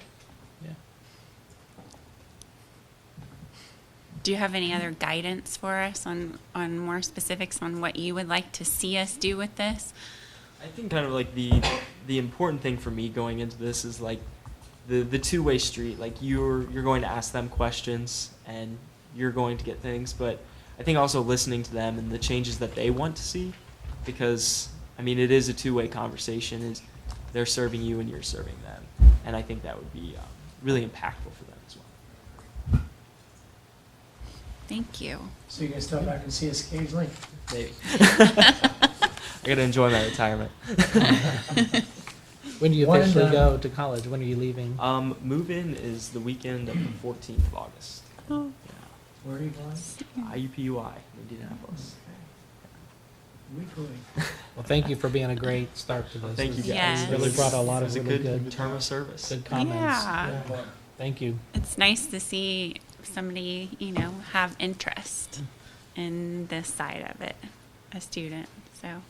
Yeah. Do you have any other guidance for us on more specifics on what you would like to see us do with this? I think kind of like the important thing for me going into this is like the two-way street. Like you're going to ask them questions and you're going to get things, but I think also listening to them and the changes that they want to see, because I mean it is a two-way conversation. Is they're serving you and you're serving them, and I think that would be really impactful for them as well. Thank you. So you guys come back and see us occasionally? Maybe. I gotta enjoy my retirement. When do you One and officially done. go to college? When are you leaving? Move-in is the weekend of the 14th of August. Oh. Where are you going? IUPUI, Indianapolis. Weekly. Well, thank you for being a great start to this. Thank you It's guys. Yes. Really brought a lot It of was a really good good, term of service. good comments. Yeah. Thank you. It's nice to see somebody, have interest in this side of it, a student, so.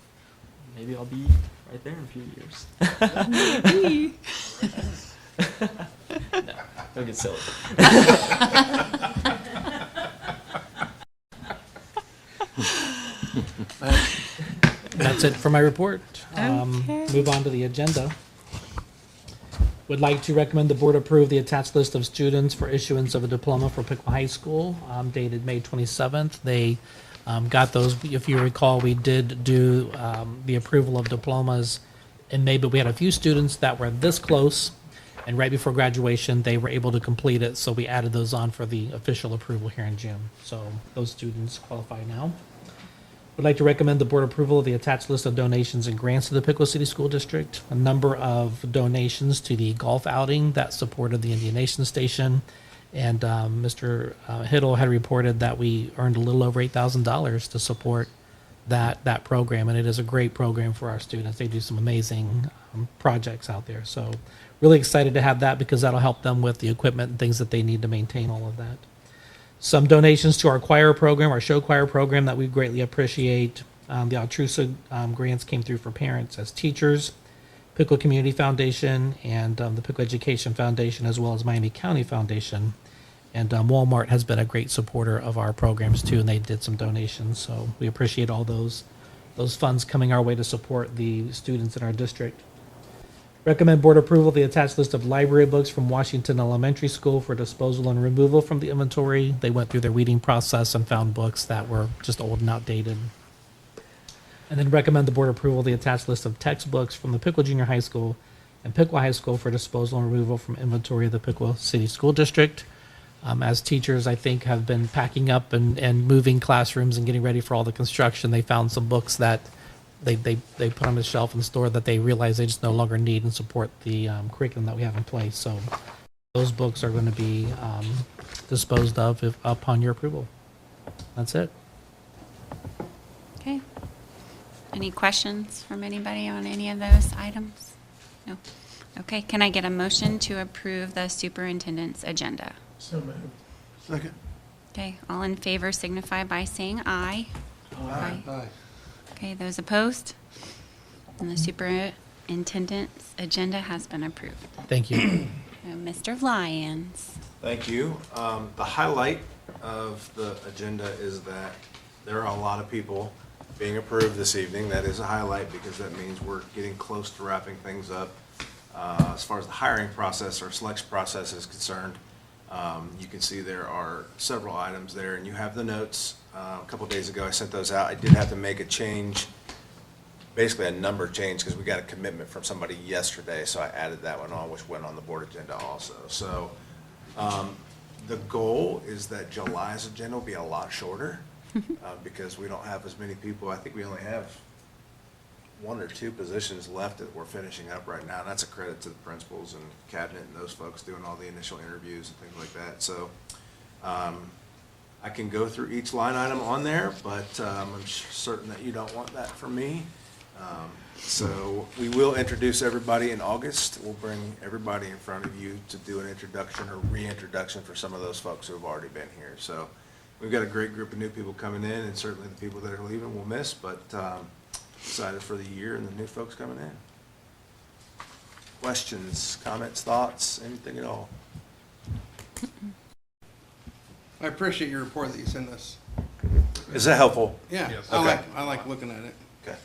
Maybe I'll be right there in a few years. No, don't get silly. That's it for my report. Okay. Move on to the agenda. Would like to recommend the board approve the attached list of students for issuance of a diploma for Pickle High School, dated May 27th. They got those, if you recall, we did do the approval of diplomas in May, but we had a few students that were this close, and right before graduation, they were able to complete it, so we added those on for the official approval here in June. So those students qualify now. Would like to recommend the board approval of the attached list of donations and grants to the Pickle City School District. A number of donations to the golf outing that supported the Indian Nation Station. And Mr. Hiddle had reported that we earned a little over $8,000 to support that program. And it is a great program for our students. They do some amazing projects out there. So really excited to have that because that'll help them with the equipment and things that they need to maintain all of that. Some donations to our choir program, our show choir program that we greatly appreciate. The Altrusa grants came through for parents as teachers, Pickle Community Foundation, and the Pickle Education Foundation, as well as Miami County Foundation. And Walmart has been a great supporter of our programs too, and they did some donations. So we appreciate all those funds coming our way to support the students in our district. Recommend board approval of the attached list of library books from Washington Elementary School for disposal and removal from the inventory. They went through their weeding process and found books that were just old and outdated. And then recommend the board approval of the attached list of textbooks from the Pickle Junior High School and Pickle High School for disposal and removal from inventory of the Pickle City School District. As teachers, I think, have been packing up and moving classrooms and getting ready for all the construction, they found some books that they put on the shelf in the store that they realize they just no longer need and support the curriculum that we have in place. So those books are going to be disposed of upon your approval. That's it. Okay. Any questions from anybody on any of those items? No. Okay, can I get a motion to approve the superintendent's agenda? So moved. Second. Okay, all in favor signify by saying aye. Aye. Aye. Okay, those opposed? And the superintendent's agenda has been approved. Thank you. Mr. Lyons. Thank you. The highlight of the agenda is that there are a lot of people being approved this evening. That is a highlight because that means we're getting close to wrapping things up. As far as the hiring process or selection process is concerned, you can see there are several items there, and you have the notes. A couple of days ago, I sent those out. I did have to make a change, basically a number change, because we got a commitment from somebody yesterday, so I added that one on, which went on the board agenda also. So the goal is that July's agenda will be a lot shorter because we don't have as many people. I think we only have one or two positions left that we're finishing up right now, and that's a credit to the principals and cabinet and those folks doing all the initial interviews and things like that. So I can go through each line item on there, but I'm certain that you don't want that from me. So we will introduce everybody in August. We'll bring everybody in front of you to do an introduction or reintroduction for some of those folks who have already been here. So we've got a great group of new people coming in, and certainly the people that are leaving we'll miss, but excited for the year and the new folks coming in. Questions, comments, thoughts, anything at all? I appreciate your report that you sent us. Is that helpful? Yeah, Yes. Okay. I like looking at it. Okay.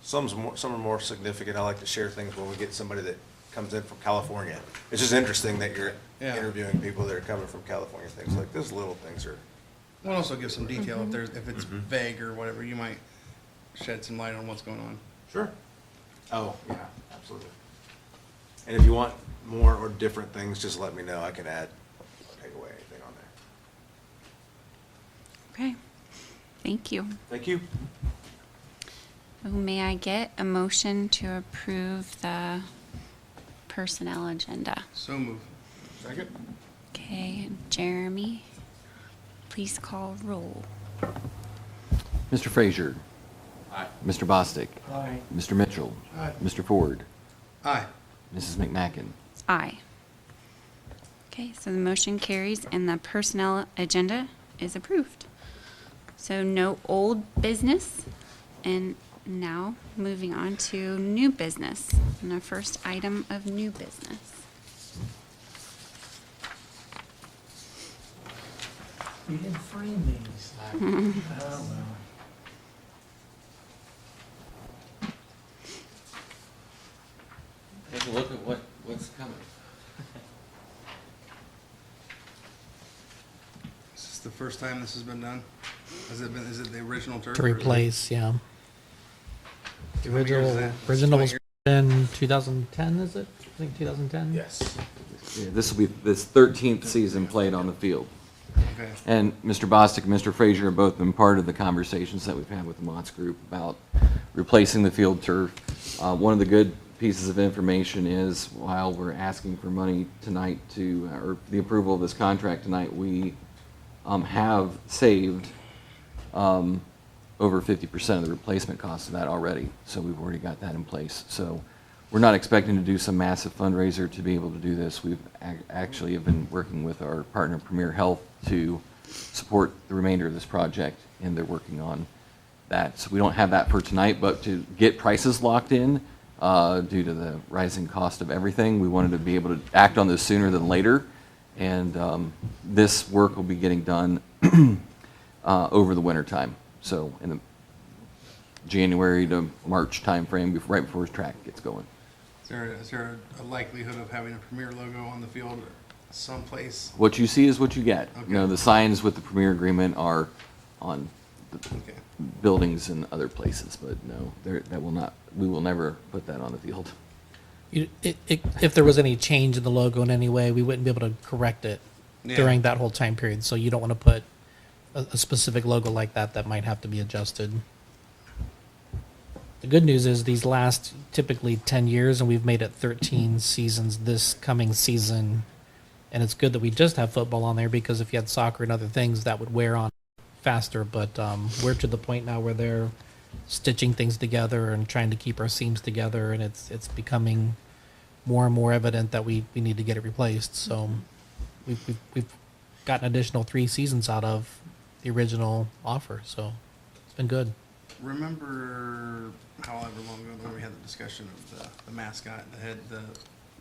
Some are more significant. I like to share things when we get somebody that comes in from California. It's just interesting that you're Yeah. interviewing people that are coming from California. Things like those little things are. We'll also give some detail if it's vague or whatever. You might shed some light on what's going on. Sure. Oh, yeah, absolutely. And if you want more or different things, just let me know. I can add or take away anything on there. Okay, thank you. Thank you. May I get a motion to approve the personnel agenda? So move. Second? Okay, Jeremy, please call roll. Mr. Frazier. Aye. Mr. Bostic. Aye. Mr. Mitchell. Aye. Mr. Ford. Aye. Mrs. McMacken. Aye. Okay, so the motion carries and the personnel agenda is approved. So no old business, and now moving on to new business. And the first item of new business. You didn't frame these. Oh, well. Take a look at what's coming. Is this the first time this has been done? Is it the original turf? To or is it- replace, yeah. The How many years is original that? was 20 in 2010, is it? I think 2010? Yes. Yeah, this will be this 13th season played on the field. Okay. And Mr. Bostic and Mr. Frazier have both been part of the conversations that we've had with the Mott's Group about replacing the field turf. One of the good pieces of information is, while we're asking for money tonight to, or the approval of this contract tonight, we have saved over 50% of the replacement cost of that already. So we've already got that in place. So we're not expecting to do some massive fundraiser to be able to do this. We've actually have been working with our partner Premier Health to support the remainder of this project, and they're working on that. So we don't have that for tonight, but to get prices locked in due to the rising cost of everything, we wanted to be able to act on this sooner than later. And this work will be getting done over the winter time. So in the January to March timeframe, right before his track gets going. Is there a likelihood of having a Premier logo on the field someplace? What you see is what you get. You know, Okay. the signs with the Premier agreement are on the Okay. buildings and other places, but no, that will not, we will never put that on the field. If there was any change in the logo in any way, we wouldn't be able to correct it Yeah. during that whole time period. So you don't want to put a specific logo like that that might have to be adjusted. The good news is these last typically 10 years, and we've made it 13 seasons this coming season. And it's good that we just have football on there, because if you had soccer and other things, that would wear on faster. But we're to the point now where they're stitching things together and trying to keep our seams together, and it's becoming more and more evident that we need to get it replaced. So we've got an additional 3 seasons out of the original offer, so it's been good. Remember however long ago when we had the discussion of the mascot that had the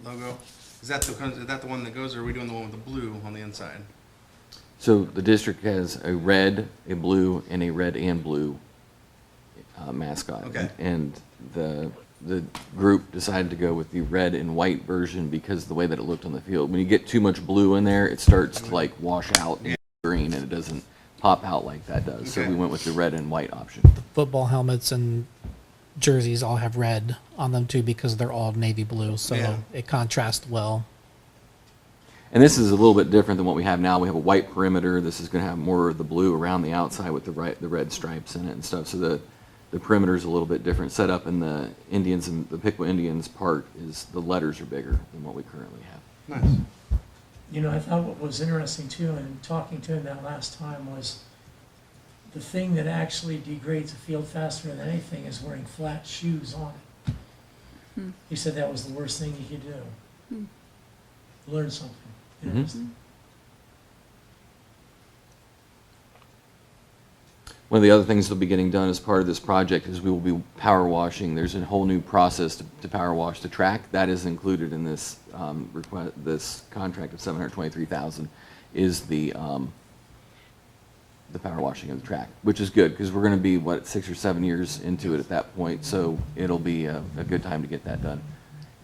logo? Is that the one that goes, or are we doing the one with the blue on the inside? So the district has a red, a blue, and a red and blue mascot. Okay. And the group decided to go with the red and white version because of the way that it looked on the field. When you get too much blue in there, it starts to like wash out and green, and it doesn't pop out like that does. So Okay. we went with the red and white option. Football helmets and jerseys all have red on them too, because they're all navy blue, so Yeah. it contrasts well. And this is a little bit different than what we have now. We have a white perimeter. This is going to have more of the blue around the outside with the red stripes in it and stuff. So the perimeter is a little bit different setup, and the Indians and the Piqua Indians part is the letters are bigger than what we currently have. Nice. You know, I thought what was interesting too, and talking to him that last time, was the thing that actually degrades a field faster than anything is wearing flat shoes on it. He said that was the worst thing you could do. Learn something. Interesting. One of the other things that'll be getting done as part of this project is we will be power washing. There's a whole new process to power wash the track. That is included in this this contract of $723,000 is the power washing of the track, which is good because we're going to be, 6 or 7 years into it at that point, so it'll be a good time to get that done.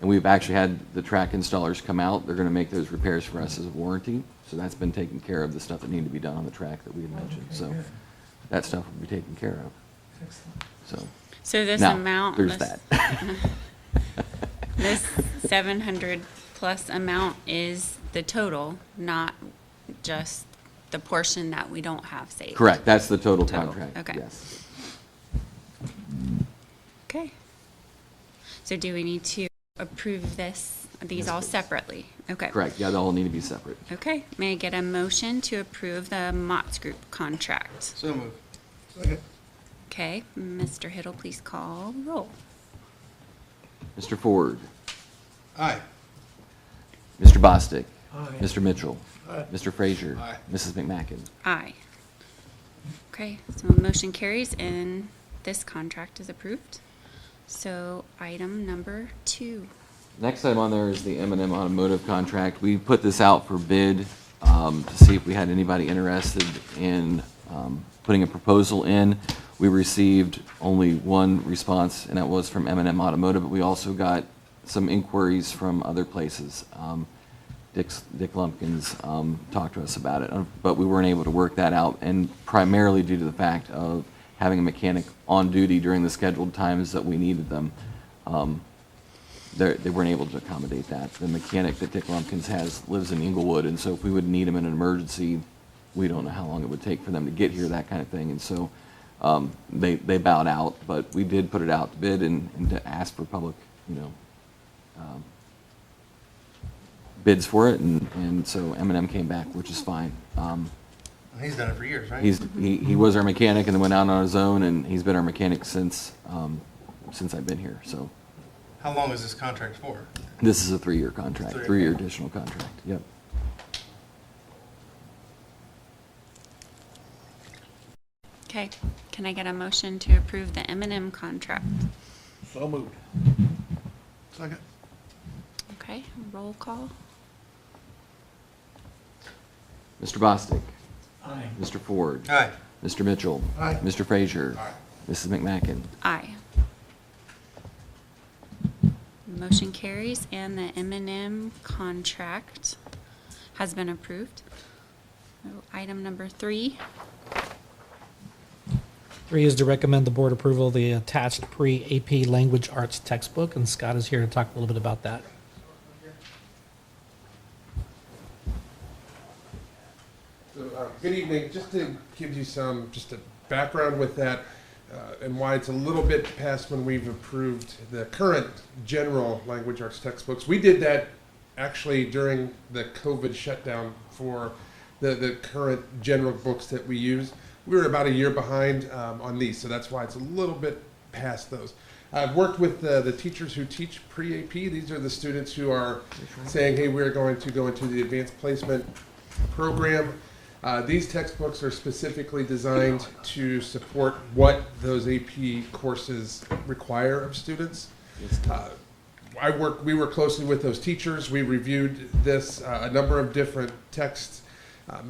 And we've actually had the track installers come out. They're going to make those repairs for us as a warranty, so that's been taken care of, the stuff that needed to be done on the track that we had mentioned. Okay, So good. that stuff will be taken care of. Excellent. So So this now, amount, there's this, that. this 700 plus amount is the total, not just the portion that we don't have saved. Correct, that's the total Total, contract. okay. Yes. Okay. So do we need to approve this Are these Yes, all please. separately? Okay. Correct, yeah, they all need to be separate. Okay, may I get a motion to approve the Mott's Group contract? So move. Second. Okay, Mr. Hiddle, please call roll. Mr. Ford, Aye. Mr. Bostic, Aye. Mr. Mitchell, Aye. Mr. Frazier, Aye. Mrs. McMacken. Aye. Okay, so motion carries and this contract is approved. So item number 2. Next item on there is the M&M Automotive contract. We put this out for bid to see if we had anybody interested in putting a proposal in. We received only one response, and that was from M&M Automotive, but we also got some inquiries from other places. Dick Lumpkins talked to us about it, but we weren't able to work that out, and primarily due to the fact of having a mechanic on duty during the scheduled times that we needed them. They weren't able to accommodate that. The mechanic that Dick Lumpkins has lives in Inglewood, and so if we would need him in an emergency, we don't know how long it would take for them to get here, that kind of thing. And so they bowed out, but we did put it out to bid and to ask for public, bids for it, and so M&M came back, which is fine. He's done it for years, right? He was our mechanic and then went out on his own, and he's been our mechanic since I've been here, so. How long is this contract for? This is a 3-year contract, 3-year. 3-year additional contract, yep. Okay, can I get a motion to approve the M&M contract? So moved. Second. Okay, roll call. Mr. Bostic, Aye. Mr. Ford, Aye. Mr. Mitchell, Aye. Mr. Frazier, Aye. Mrs. McMacken. Aye. Motion carries and the M&M contract has been approved. So item number 3. 3 is to recommend the board approval of the attached pre-AP Language Arts textbook, and Scott is here to talk a little bit about that. So, good evening. Just to give you some, just a background with that, and why it's a little bit past when we've approved the current general language arts textbooks. We did that actually during the COVID shutdown for the current general books that we use. We were about a year behind on these, so that's why it's a little bit past those. I've worked with the teachers who teach pre-AP. These are the students who are saying, hey, we're going to go into the advanced placement program. These textbooks are specifically designed to support what those AP courses require of students. We work closely with those teachers. We reviewed this, a number of different texts.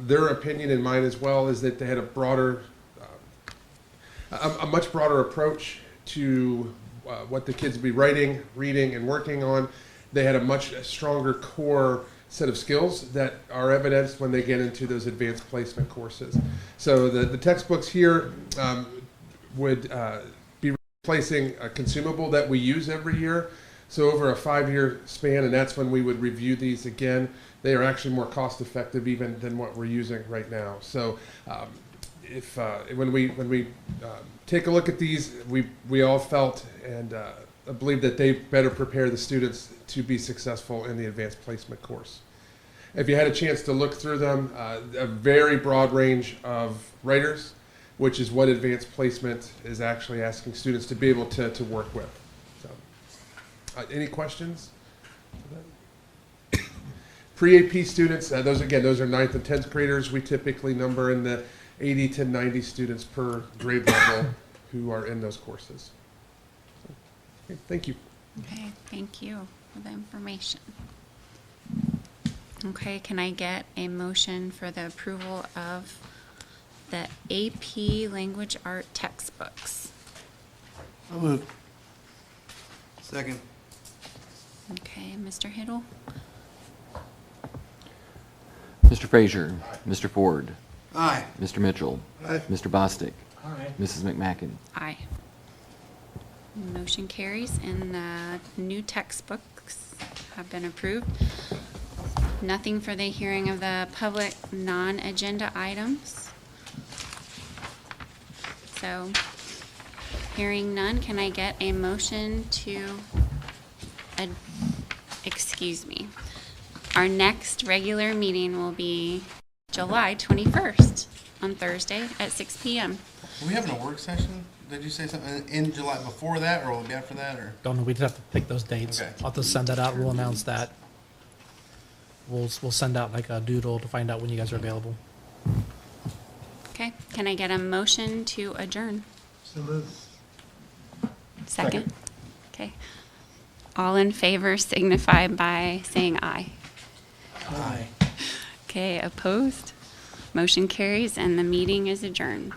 Their opinion and mine as well is that they had a broader, a much broader approach to what the kids would be writing, reading, and working on. They had a much stronger core set of skills that are evidenced when they get into those advanced placement courses. So the textbooks here would be replacing a consumable that we use every year. So over a 5-year span, and that's when we would review these again. They are actually more cost effective even than what we're using right now. So when we take a look at these, we all felt and I believe that they better prepare the students to be successful in the advanced placement course. If you had a chance to look through them, a very broad range of writers, which is what advanced placement is actually asking students to be able to work with. So, any questions? Pre-AP students, those are 9th and 10th graders. We typically number in the 80 to 90 students per grade level who are in those courses. Okay, thank you. Okay, thank you for the information. Okay, can I get a motion for the approval of the AP Language Art textbooks? So moved. Second. Okay, Mr. Hiddle? Mr. Frazier, Mr. Ford, Aye. Mr. Mitchell, Aye. Mr. Bostic, Aye. Mrs. McMacken. Aye. Motion carries and the new textbooks have been approved. Nothing for the hearing of the public non-agenda items. So, hearing none, can I get a motion to excuse me. Our next regular meeting will be July 21st on Thursday at 6 p.m. Are we having a work session? Did you say something in July before that, or will it be after that, or? Don't know, we'd have to pick those dates. Okay. I'll just send that out, we'll announce that. We'll send out like a doodle to find out when you guys are available. Okay, can I get a motion to adjourn? So moved. Second? Okay. All in favor signify by saying aye. Aye. Okay, opposed? Motion carries and the meeting is adjourned.